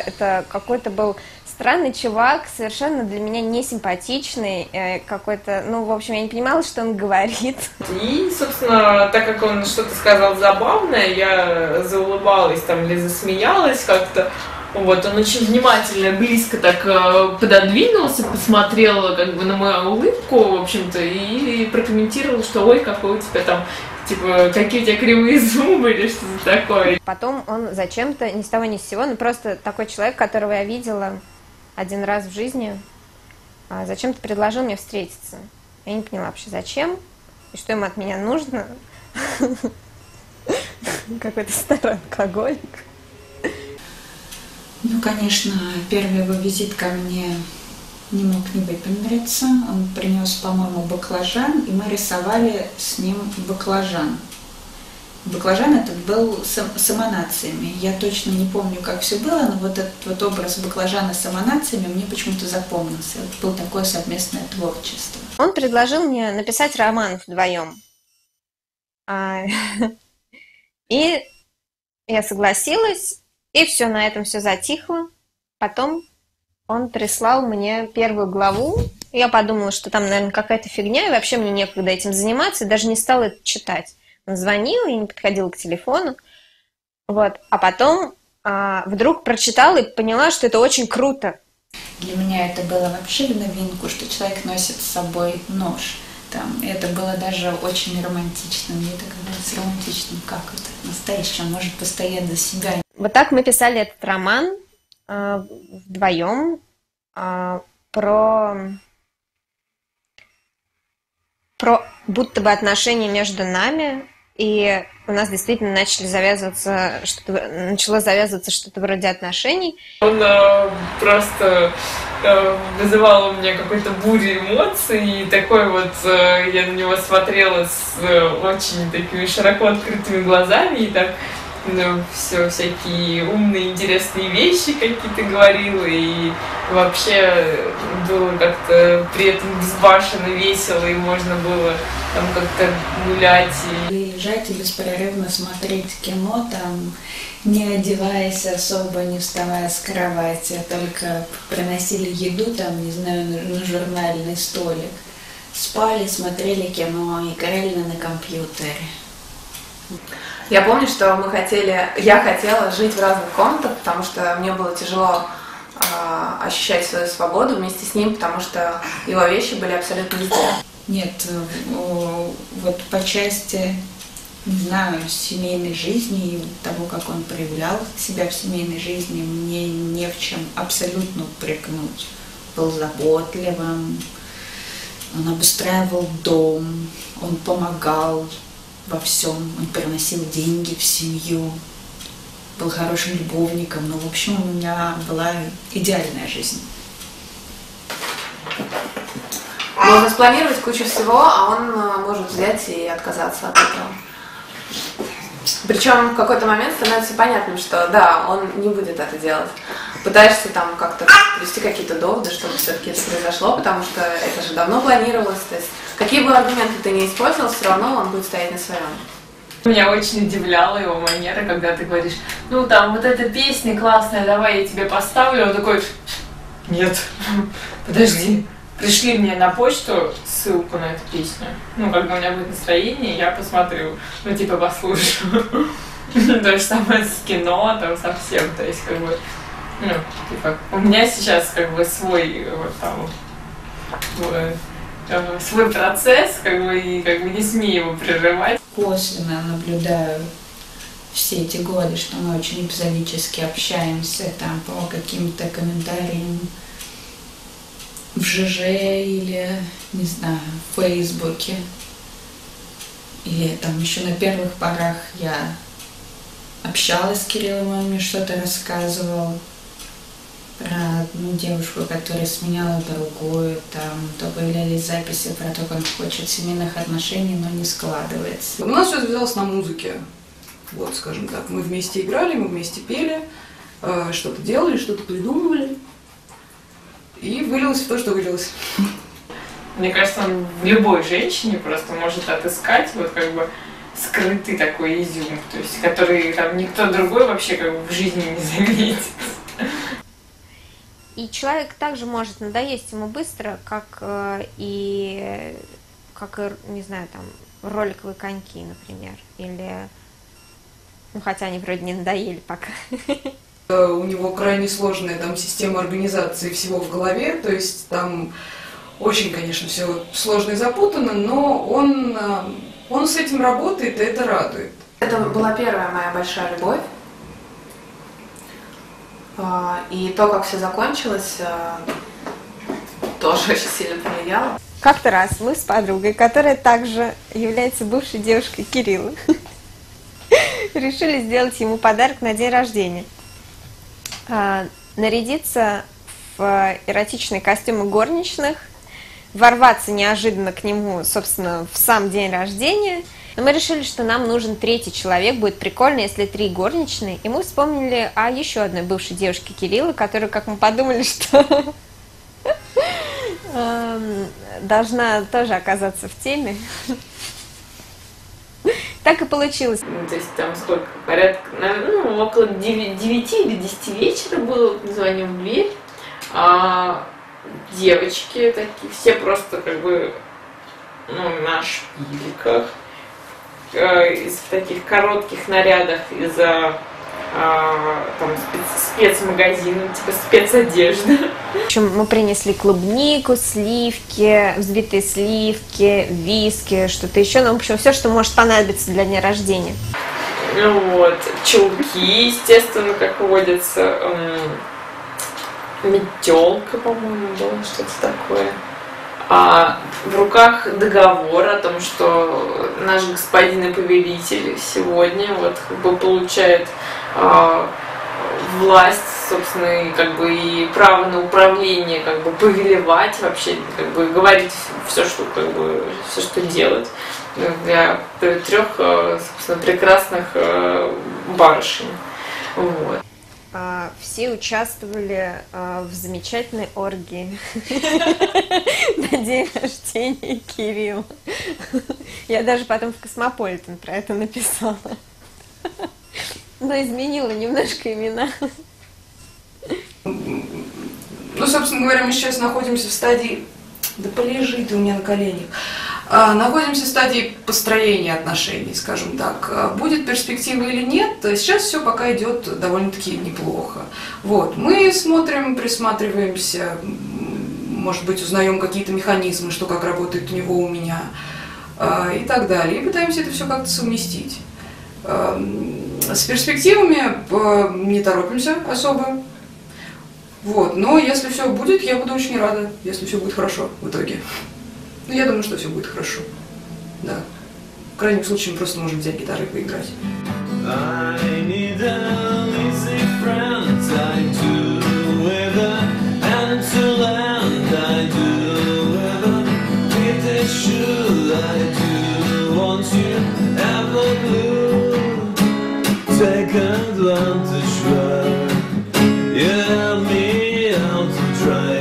Это какой-то был странный чувак, совершенно для меня несимпатичный, какой-то, ну, в общем, я не понимала, что он говорит. И, собственно, так как он что-то сказал забавное, я заулыбалась там или засмеялась как-то. Вот, он очень внимательно, близко так пододвинулся, посмотрел как бы на мою улыбку, в общем-то, и прокомментировал, что ой, какой у тебя там, типа, какие у тебя кривые зубы или что-то такое. Потом он зачем-то, ни с того ни с сего, ну просто такой человек, которого я видела один раз в жизни, зачем-то предложил мне встретиться. Я не поняла вообще зачем и что ему от меня нужно. Какой-то старый алкоголик. Ну, конечно, первый его визит ко мне не мог не выпендриться. Он принес, по-моему, баклажан, и мы рисовали с ним баклажан. Баклажан этот был с эманациями. Я точно не помню, как все было, но вот этот вот образ баклажана с эманациями мне почему-то запомнился. Это было такое совместное творчество. Он предложил мне написать роман вдвоем. И я согласилась, и все, на этом все затихло. Потом он прислал мне первую главу. Я подумала, что там, наверное, какая-то фигня, и вообще мне некогда этим заниматься, и даже не стала это читать. Он звонил, я не подходила к телефону. Вот. А потом вдруг прочитала и поняла, что это очень круто. Для меня это было вообще в новинку, что человек носит с собой нож. Там, это было даже очень романтично. Мне это казалось романтичным, как это настоящий, он может постоять за себя. Вот так мы писали этот роман вдвоем про будто бы отношения между нами, и у нас действительно начало завязываться что-то вроде отношений. Он просто вызывал у меня какой-то бурю эмоций, и такой вот я на него смотрела с очень такими широко открытыми глазами, и так все всякие умные, интересные вещи какие-то говорила, и вообще было как-то при этом безбашенно, весело, и можно было там как-то гулять. Лежать и беспрерывно смотреть кино, там, не одеваясь особо, не вставая с кровати, а только приносили еду, там, не знаю, на журнальный столик. Спали, смотрели кино, играли на компьютере. Я помню, что я хотела жить в разных комнатах, потому что мне было тяжело ощущать свою свободу вместе с ним, потому что его вещи были абсолютно везде. Нет, вот по части, не знаю, семейной жизни и того, как он проявлял себя в семейной жизни, мне не в чем абсолютно упрекнуть. Был заботливым, он обустраивал дом, он помогал во всем, он приносил деньги в семью, был хорошим любовником, но в общем у меня была идеальная жизнь. Можно спланировать кучу всего, а он может взять и отказаться от этого. Причем в какой-то момент становится понятным, что да, он не будет это делать. Пытаешься там как-то привести какие-то доводы, чтобы все-таки это произошло, потому что это же давно планировалось. То есть какие бы аргументы ты ни использовал, все равно он будет стоять на своем. Меня очень удивляла его манера, когда ты говоришь, ну там вот эта песня классная, давай я тебе поставлю. Он такой, нет, подожди. Пришли мне на почту ссылку на эту песню. Ну, когда у меня будет настроение, я посмотрю, ну, типа, послушаю. То же самое с кино, там, совсем. То есть, как бы, ну, типа, у меня сейчас, как бы, свой, вот, там, свой процесс, как бы, и, как бы, не смею его прерывать. Косвенно наблюдаю все эти годы, что мы очень эпизодически общаемся, там, по каким-то комментариям в ЖЖ или, не знаю, в Фейсбуке. Или там еще на первых порах я общалась с Кириллом, он мне что-то рассказывал про одну девушку, которая сменяла другую, там, то появлялись записи про то, как он хочет семейных отношений, но не складывается. У нас все завязалось на музыке. Вот, скажем так, мы вместе играли, мы вместе пели, что-то делали, что-то придумывали. И вылилось в то, что вылилось. Мне кажется, он в любой женщине просто может отыскать вот как бы скрытый такой изюм, то есть который там никто другой вообще как бы в жизни не заметит. И человек также может надоесть ему быстро, как и, не знаю, там, роликовые коньки, например, или, ну, хотя они вроде не надоели пока. У него крайне сложная там система организации всего в голове, то есть там очень, конечно, все сложно и запутанно, но он с этим работает, и это радует. Это была первая моя большая любовь. И то, как все закончилось, тоже очень сильно повлияло. Как-то раз мы с подругой, которая также является бывшей девушкой Кирилла, решили сделать ему подарок на день рождения. Нарядиться в эротичные костюмы горничных, ворваться неожиданно к нему, собственно, в сам день рождения. Но мы решили, что нам нужен третий человек, будет прикольно, если 3 горничные. И мы вспомнили о еще одной бывшей девушке Кирилла, которая, как мы подумали, что должна тоже оказаться в теме. Так и получилось. То есть там сколько? Порядка, ну, около 9 или 10 вечера было, звоним в дверь. Девочки такие, все просто как бы, ну, на шпильках, в таких коротких нарядах из-за там спецмагазина, типа спецодежды. В общем, мы принесли клубнику, сливки, взбитые сливки, виски, что-то еще. Ну, в общем, все, что может понадобиться для дня рождения. Вот, чулки, естественно, как водится, метелка, по-моему, было что-то такое. А в руках договор о том, что наш господин и повелитель сегодня вот как бы получает власть, собственно, и как бы и право на управление, как бы повелевать вообще, как бы говорить все, что как бы все, что делать для 3, собственно, прекрасных барышень. Вот. Все участвовали в замечательной оргии на день рождения Кирилла. Я даже потом в Космополитен про это написала. Но изменила немножко имена. Ну, собственно говоря, мы сейчас находимся в стадии... Да полежи ты у меня на коленях. Находимся в стадии построения отношений, скажем так. Будет перспектива или нет, сейчас все пока идет довольно-таки неплохо. Вот. Мы смотрим, присматриваемся, может быть, узнаем какие-то механизмы, что как работает у него, у меня, и так далее. И пытаемся это все как-то совместить. С перспективами не торопимся особо. Вот. Но если все будет, я буду очень рада, если все будет хорошо в итоге. Ну, я думаю, что все будет хорошо. Да. В крайнем случае мы просто можем взять гитару и поиграть. Take advantage, right? You help me out to try.